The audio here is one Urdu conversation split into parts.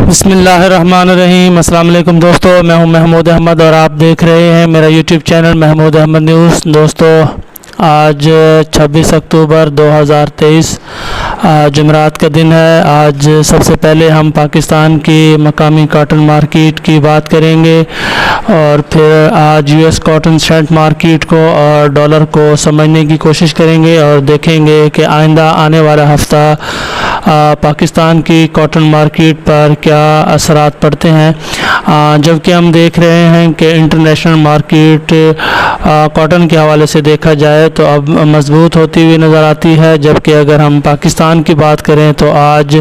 بسم اللہ الرحمن الرحیم۔ السلام علیکم دوستو، میں ہوں محمود احمد اور آپ دیکھ رہے ہیں میرا YouTube channel Mahmood Ahmed news. دوستو آج 26 اکتوبر 2023 جمعرات کا دن ہے۔ آج سب سے پہلے ہم پاکستان کی مقامی کاٹن مارکیٹ کی بات کریں گے اور پھر آج U S cotton cent market کو اور ڈالر کو سمجھنے کی کوشش کریں گے اور دیکھیں گے کہ آئندہ آنے والا ہفتہ پاکستان کی کاٹن مارکیٹ پر کیا اثرات پڑتے ہیں، جبکہ ہم دیکھ رہے ہیں کہ انٹرنیشنل مارکیٹ کاٹن کے حوالے سے دیکھا جائے تو اب مضبوط ہوتی ہوئی نظر آتی ہے، جبکہ اگر ہم پاکستان کی بات کریں تو آج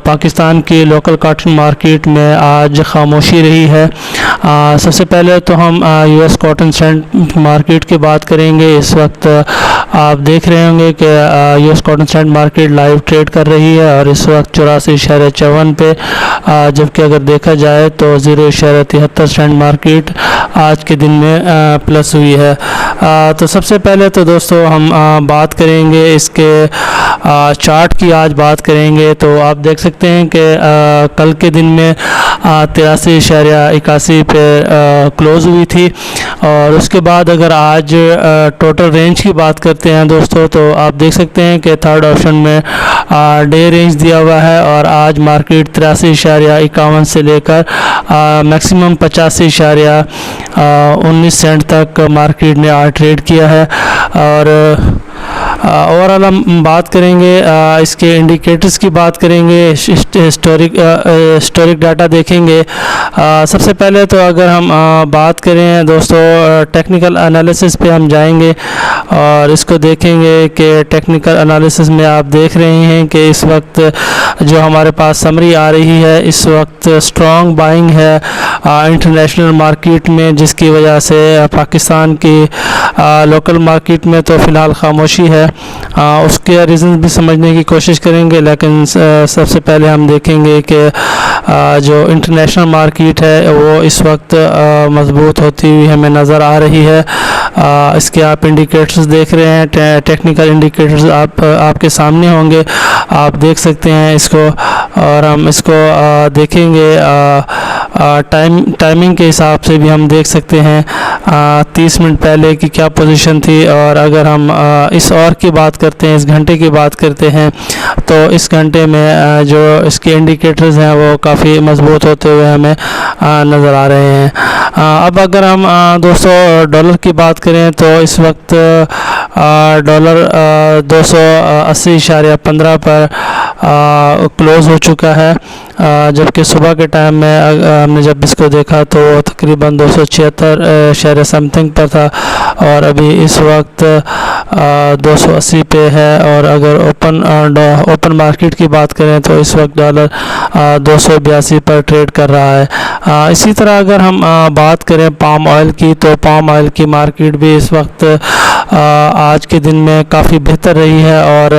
پاکستان کی لوکل کاٹن مارکیٹ میں آج خاموشی رہی ہے۔ سب سے پہلے تو ہم U S cotton cent market کی بات کریں گے۔ اس وقت آپ دیکھ رہے ہوں گے کہ U S cotton cent market live trade کر رہی ہے اور اس وقت 84.54 پہ، جبکہ اگر دیکھا جائے تو 0.73 سینٹ مارکیٹ آج کے دن میں پلس ہوئی ہے۔ تو سب سے پہلے تو دوستو ہم بات کریں گے اس کے چارٹ کی۔ آج بات کریں گے تو آپ دیکھ سکتے ہیں کہ کل کے دن میں 83.81 پہ کلوز ہوئی تھی، اور اس کے بعد اگر آج ٹوٹل رینج کی بات کرتے ہیں دوستو تو آپ دیکھ سکتے ہیں کہ تھرڈ آپشن میں ڈے رینج دیا ہوا ہے اور آج مارکیٹ 83.51 سے لے کر میکسیمم 85.19 سینٹ تک مارکیٹ نے آج ٹریڈ کیا ہے۔ اور اوورآل ہم بات کریں گے اس کے انڈیکیٹرز کی بات کریں گے، ہسٹورک ڈاٹا دیکھیں گے۔ سب سے پہلے تو اگر ہم بات کریں دوستو ٹیکنیکل انالیسس پہ ہم جائیں گے اور اس کو دیکھیں گے کہ ٹیکنیکل انالیسس میں آپ دیکھ رہے ہیں کہ اس وقت جو ہمارے پاس سمری آ رہی ہے، اس وقت اسٹرانگ بائنگ ہے انٹرنیشنل مارکیٹ میں، جس کی وجہ سے پاکستان کی لوکل مارکیٹ میں تو فی الحال خاموشی ہے۔ اس کے ریزن بھی سمجھنے کی کوشش کریں گے، لیکن سب سے پہلے ہم دیکھیں گے کہ جو انٹرنیشنل مارکیٹ ہے وہ اس وقت مضبوط ہوتی ہوئی ہمیں نظر آ رہی ہے۔ اس کے آپ انڈیکیٹرز دیکھ رہے ہیں، ٹیکنیکل انڈیکیٹرز آپ کے سامنے ہوں گے، آپ دیکھ سکتے ہیں اس کو، اور ہم اس کو دیکھیں گے ٹائمنگ کے حساب سے بھی ہم دیکھ سکتے ہیں 30 منٹ پہلے کی کیا پوزیشن تھی، اور اگر ہم اس اور کی بات کرتے ہیں، اس گھنٹے کی بات کرتے ہیں تو اس گھنٹے میں جو اس کے انڈیکیٹرز ہیں وہ کافی مضبوط ہوتے ہوئے ہمیں نظر آ رہے ہیں۔ اب اگر ہم دوستو ڈالر کی بات کریں تو اس وقت ڈالر 280.15 پر کلوز ہو چکا ہے، جبکہ صبح کے ٹائم میں ہم نے جب اس کو دیکھا تو تقریباً 276 سمتھنگ پر تھا، اور ابھی اس وقت 280 پہ ہے۔ اور اگر اوپن مارکیٹ کی بات کریں تو اس وقت ڈالر 282 پر ٹریڈ کر رہا ہے۔ اسی طرح اگر ہم بات کریں پام آئل کی تو پام آئل کی مارکیٹ بھی اس وقت آج کے دن میں کافی بہتر رہی ہے، اور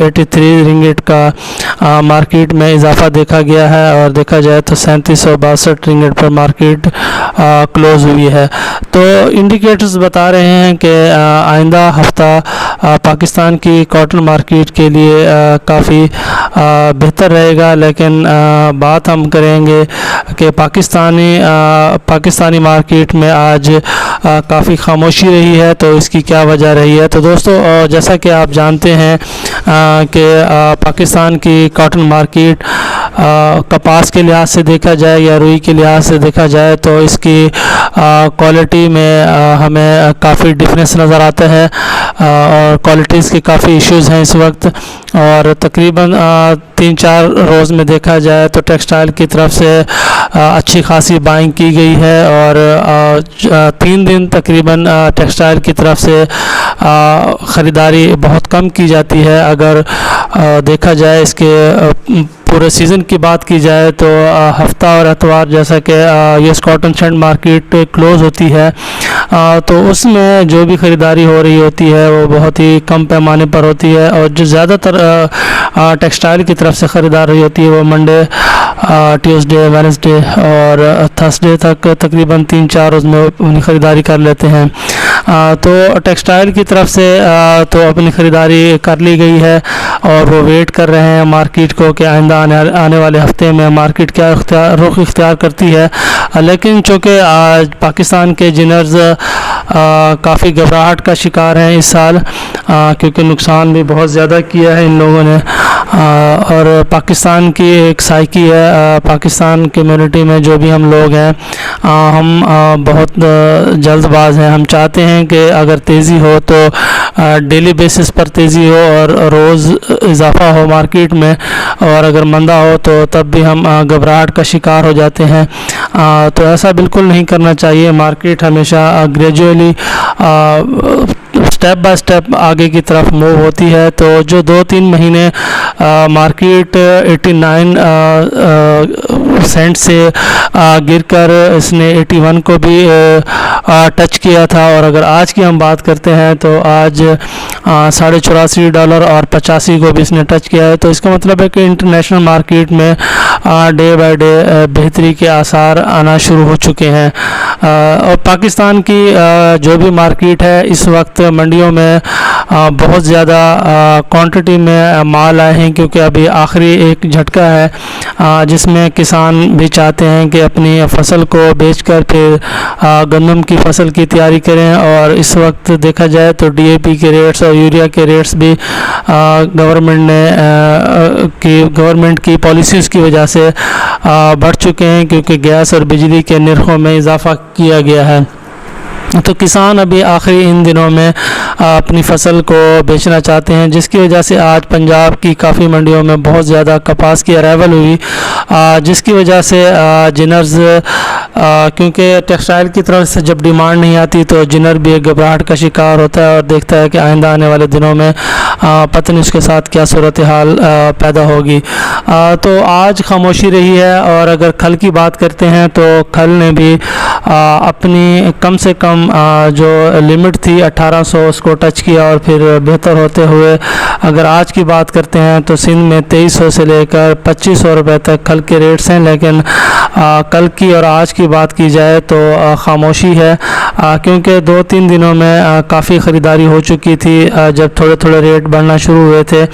83 رنگٹ کا مارکیٹ میں اضافہ دیکھا گیا ہے، اور دیکھا جائے تو 3762 رنگٹ پر مارکیٹ کلوز ہوئی ہے۔ تو انڈیکیٹرز بتا رہے ہیں کہ آئندہ ہفتہ پاکستان کی کاٹن مارکیٹ کے لیے کافی بہتر رہے گا، لیکن بات ہم کریں گے کہ پاکستانی مارکیٹ میں آج کافی خاموشی رہی ہے، تو اس کی کیا وجہ رہی ہے۔ تو دوستو جیسا کہ آپ جانتے ہیں کہ پاکستان کی کاٹن مارکیٹ کپاس کے لحاظ سے دیکھا جائے یا روئی کے لحاظ سے دیکھا جائے تو اس کی کوالٹی میں ہمیں کافی ڈفرینس نظر آتا ہے، اور کوالٹیز کے کافی ایشوز ہیں اس وقت، اور تقریباً 3-4 روز میں دیکھا جائے تو ٹیکسٹائل کی طرف سے اچھی خاصی بائنگ کی گئی ہے، اور 3 دن تقریباً ٹیکسٹائل کی طرف سے خریداری بہت کم کی جاتی ہے۔ اگر دیکھا جائے اس کے پورے سیزن کی بات کی جائے تو ہفتہ اور اتوار جیسا کہ U S cotton cent market close ہوتی ہے تو اس میں جو بھی خریداری ہو رہی ہوتی ہے وہ بہت ہی کم پیمانے پر ہوتی ہے، اور جو زیادہ تر ٹیکسٹائل کی طرف سے خریداری ہوتی ہے وہ منڈے ٹیوزڈے، وینسڈے اور تھرسڈے تک تقریباً 3-4 روز میں اپنی خریداری کر لیتے ہیں۔ تو ٹیکسٹائل کی طرف سے تو اپنی خریداری کر لی گئی ہے اور وہ ویٹ کر رہے ہیں مارکیٹ کو کہ آئندہ آنے والے ہفتے میں مارکیٹ کیا رخ اختیار کرتی ہے۔ لیکن چونکہ آج پاکستان کے جنرز کافی گھبراہٹ کا شکار ہیں اس سال، کیونکہ نقصان بھی بہت زیادہ کیا ہے ان لوگوں نے، اور پاکستان کی ایک سائیکی ہے، پاکستان کمیونٹی میں جو بھی ہم لوگ ہیں ہم بہت جلد باز ہیں۔ ہم چاہتے ہیں کہ اگر تیزی ہو تو ڈیلی بیسس پر تیزی ہو اور روز اضافہ ہو مارکیٹ میں، اور اگر مندا ہو تو تب بھی ہم گھبراہٹ کا شکار ہو جاتے ہیں۔ تو ایسا بالکل نہیں کرنا چاہیے۔ مارکیٹ ہمیشہ گریجولی سٹیپ بائی سٹیپ آگے کی طرف موو ہوتی ہے۔ تو جو 2-3 مہینے مارکیٹ 89 سینٹ سے گر کر اس نے 81 کو بھی ٹچ کیا تھا، اور اگر آج کی ہم بات کرتے ہیں تو آج $84.85 اور 85 کو بھی اس نے ٹچ کیا ہے۔ تو اس کا مطلب ہے کہ انٹرنیشنل مارکیٹ میں ڈے بائی ڈے بہتری کے آثار آنا شروع ہو چکے ہیں۔ اور پاکستان کی جو بھی مارکیٹ ہے اس وقت منڈیوں میں بہت زیادہ کوانٹٹی میں مال آئے ہیں، کیونکہ ابھی آخری ایک جھٹکا ہے جس میں کسان بھی چاہتے ہیں کہ اپنی فصل کو بیچ کر پھر گندم کی فصل کی تیاری کریں۔ اور اس وقت دیکھا جائے تو ڈی اے پی کے ریٹس اور یوریا کے ریٹس بھی گورنمنٹ کی پالیسیز کی وجہ سے بڑھ چکے ہیں، کیونکہ گیس اور بجلی کے نرخوں میں اضافہ کیا گیا ہے۔ تو کسان ابھی آخری ان دنوں میں اپنی فصل کو بیچنا چاہتے ہیں، جس کی وجہ سے آج پنجاب کی کافی منڈیوں میں بہت زیادہ کپاس کی ارائیول ہوئی، جس کی وجہ سے جنرز، کیونکہ ٹیکسٹائل کی طرف سے جب ڈیمانڈ نہیں آتی تو جنر بھی ایک گھبراہٹ کا شکار ہوتا ہے اور دیکھتا ہے کہ آئندہ آنے والے دنوں میں پتہ نہیں اس کے ساتھ کیا صورتحال پیدا ہوگی۔ تو آج خاموشی رہی ہے۔ اور اگر کھل کی بات کرتے ہیں تو کھل نے بھی اپنی کم سے کم جو لمٹ تھی 1800 اس کو ٹچ کیا، اور پھر بہتر ہوتے ہوئے اگر آج کی بات کرتے ہیں تو سندھ میں 2300 سے لے کر 2500 روپے تک کھل کے ریٹس ہیں۔ لیکن کل کی اور آج کی بات کی جائے تو خاموشی ہے، کیونکہ 2-3 دنوں میں کافی خریداری ہو چکی تھی۔ جب تھوڑے تھوڑے ریٹ بڑھنا شروع ہوئے تھے،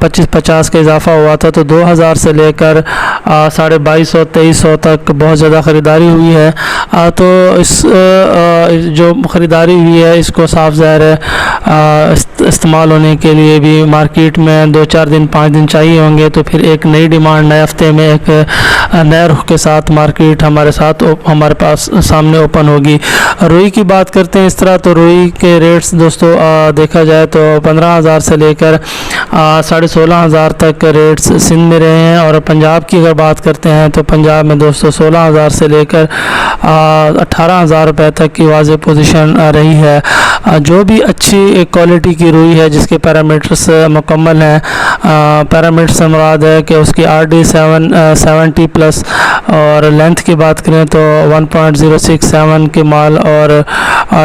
25-50 کا اضافہ ہوا تھا، تو 2000 سے لے کر 2200-2300 تک بہت زیادہ خریداری ہوئی ہے۔ تو اس جو خریداری ہوئی ہے اس کو صاف ظاہر ہے استعمال ہونے کے لیے بھی مارکیٹ میں 2-4 دن 5 دن چاہیے ہوں گے، تو پھر ایک نئی ڈیمانڈ نئے ہفتے میں ایک نئے رخ کے ساتھ مارکیٹ ہمارے پاس سامنے اوپن ہوگی۔ روئی کی بات کرتے ہیں اس طرح، تو روئی کے ریٹس دوستو دیکھا جائے تو 15,000 سے لے کر 16,500 تک ریٹس سندھ میں رہے ہیں، اور پنجاب کی اگر بات کرتے ہیں تو پنجاب میں دوستو 16,000 سے لے کر 18,000 روپے تک کی واضح پوزیشن رہی ہے۔ جو بھی اچھی کوالٹی کی روئی ہے جس کے پیرامیٹرز مکمل ہیں، پیرامیٹر سے مراد ہے کہ اس کی RD 770 پلس، اور لینتھ کی بات کریں تو 1.067 کے مال، اور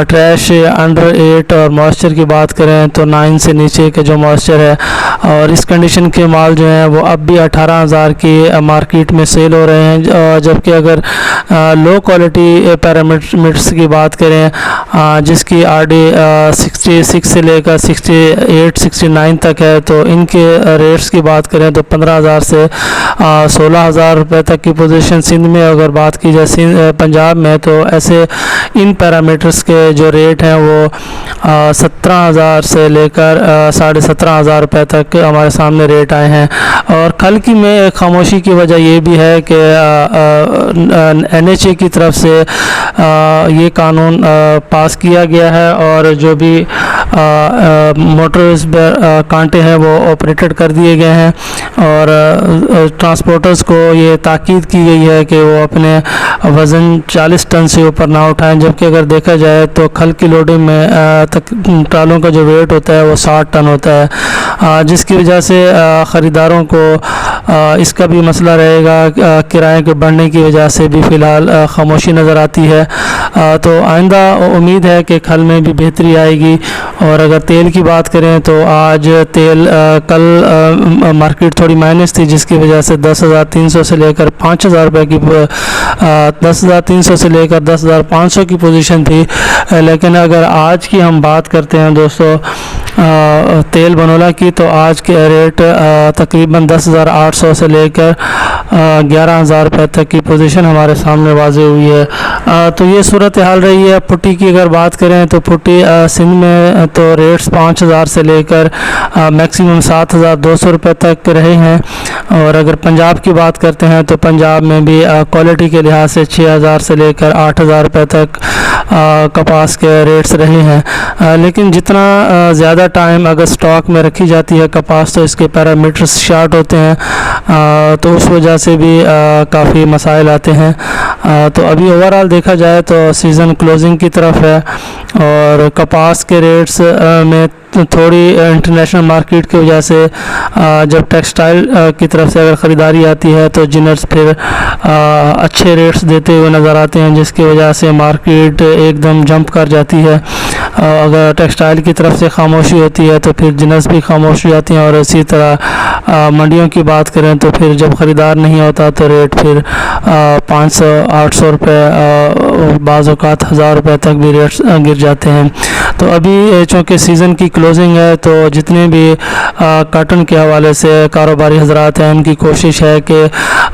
ٹریش انڈر 8، اور موئسچر کی بات کریں تو 9 سے نیچے کے جو موئسچر ہے، اور اس کنڈیشن کے مال جو ہیں وہ اب بھی 18,000 کی مارکیٹ میں سیل ہو رہے ہیں۔ جبکہ اگر لو کوالٹی پیرامیٹرز کی بات کریں جس کی RD 66 سے لے کر 68-69 تک ہے، تو ان کے ریٹس کی بات کریں تو 15,000 سے 16,000 روپے تک کی پوزیشن سندھ میں۔ اگر بات کی جائے پنجاب میں تو ایسے ان پیرامیٹرز کے جو ریٹ ہیں وہ 17,000 سے لے کر 17,500 روپے تک ہمارے سامنے ریٹ آئے ہیں۔ اور کل کی میں خاموشی کی وجہ یہ بھی ہے کہ NHA کی طرف سے یہ قانون پاس کیا گیا ہے، اور جو بھی موٹرز کانٹے ہیں وہ آپریٹڈ کر دیے گئے ہیں، اور ٹرانسپورٹرز کو یہ تاکید کی گئی ہے کہ وہ اپنے وزن 40 ٹن سے اوپر نہ اٹھائیں۔ جبکہ اگر دیکھا جائے تو کھل کی لوڈنگ میں ٹرالوں کا جو ویٹ ہوتا ہے وہ 60 ٹن ہوتا ہے، جس کی وجہ سے خریداروں کو اس کا بھی مسئلہ رہے گا۔ کرائے کے بڑھنے کی وجہ سے بھی فی الحال خاموشی نظر آتی ہے۔ تو آئندہ امید ہے کہ کھل میں بھی بہتری آئے گی. اور اگر تیل کی بات کریں تو آج تیل کل مارکیٹ تھوڑی مائنس تھی، جس کی وجہ سے 10,300 سے لے کر 5,000 روپے کی 10,300 سے لے کر 10,500 کی پوزیشن تھی. لیکن اگر آج کی ہم بات کرتے ہیں دوستو تیل بنولا کی، تو آج کے ریٹ تقریباً 10,800 سے لے کر 11,000 روپے تک کی پوزیشن ہمارے سامنے واضح ہوئی ہے. تو یہ صورتحال رہی ہے. پٹی کی اگر بات کریں تو پٹی سندھ میں تو ریٹس 5,000 سے لے کر میکسیمم 7,200 روپے تک رہے ہیں. اور اگر پنجاب کی بات کرتے ہیں تو پنجاب میں بھی کوالٹی کے لحاظ سے 6,000 سے لے کر 8,000 روپے تک کپاس کے ریٹس رہے ہیں. لیکن جتنا زیادہ ٹائم اگر سٹاک میں رکھی جاتی ہے کپاس تو اس کے پیرامیٹرز شارٹ ہوتے ہیں، تو اس وجہ سے بھی کافی مسائل آتے ہیں. تو ابھی اوورآل دیکھا جائے تو سیزن کلوزنگ کی طرف ہے، اور کپاس کے ریٹس میں تھوڑی انٹرنیشنل مارکیٹ کی وجہ سے جب ٹیکسٹائل کی طرف سے اگر خریداری آتی ہے تو جنرز پھر اچھے ریٹس دیتے ہوئے نظر آتے ہیں، جس کی وجہ سے مارکیٹ ایک دم جمپ کر جاتی ہے. اگر ٹیکسٹائل کی طرف سے خاموشی ہوتی ہے تو پھر جنرز بھی خاموش ہو جاتی ہیں. اور اسی طرح منڈیوں کی بات کریں تو پھر جب خریدار نہیں ہوتا تو ریٹ پھر 500-800 روپے بعض اوقات 1,000 روپے تک بھی ریٹس گر جاتے ہیں. تو ابھی چونکہ سیزن کی کلوزنگ ہے تو جتنے بھی کاٹن کے حوالے سے کاروباری حضرات ہیں ان کی کوشش ہے کہ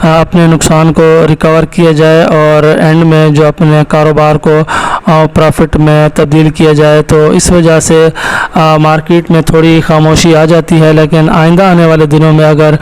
اپنے نقصان کو ریکور کیا جائے اور اینڈ میں جو اپنے کاروبار کو پروفٹ میں تبدیل کیا جائے. تو اس وجہ سے مارکیٹ میں تھوڑی خاموشی آ جاتی ہے. لیکن آئندہ آنے والے دنوں میں اگر